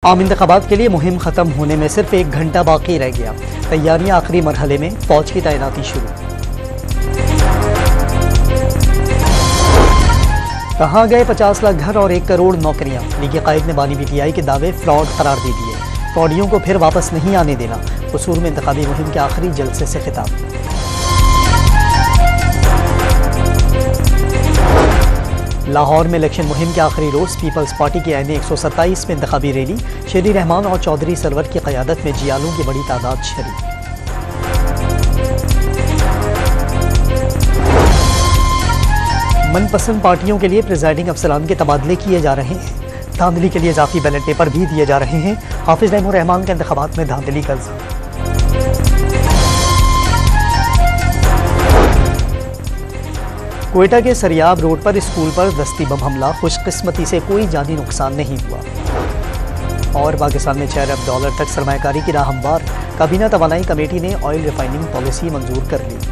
आम इंतखाबात के लिए मुहिम ख़त्म होने में सिर्फ 1 घंटा बाकी रह गया। तैयारियां आखिरी मरहले में, फौज की तैनाती शुरू। कहाँ गए 50 लाख घर और 1 करोड़ नौकरियां? लीग कायद ने बानी पीटीआई के दावे फ्रॉड करार दे दिए। फ्रॉडियों को फिर वापस नहीं आने देना। कसूर में इंतखाबी मुहिम के आखिरी जलसे से खिताब। लाहौर में इलेक्शन मुहिम के आखिरी रोज पीपल्स पार्टी की एन 127 में इंतखाबी रैली। शेरी रहमान और चौधरी सरवर की क़यादत में जियालों की बड़ी तादाद शरीक। मनपसंद पार्टियों के लिए प्रिजाइडिंग अफसरान के तबादले किए जा रहे हैं। धांधली के लिए इजाफी बैलेट पेपर भी दिए जा रहे हैं। हाफिज रहमान के इंतखाबात में धांधली का इल्जाम। क्वेटा के सरियाब रोड पर स्कूल पर दस्ती बम हमला। खुशकिस्मती से कोई जानी नुकसान नहीं हुआ। और पाकिस्तान में $4 अरब तक सरमायाकारी की राह हमवार। काबीना तवानाई कमेटी ने ऑयल रिफाइनिंग पॉलिसी मंजूर कर ली।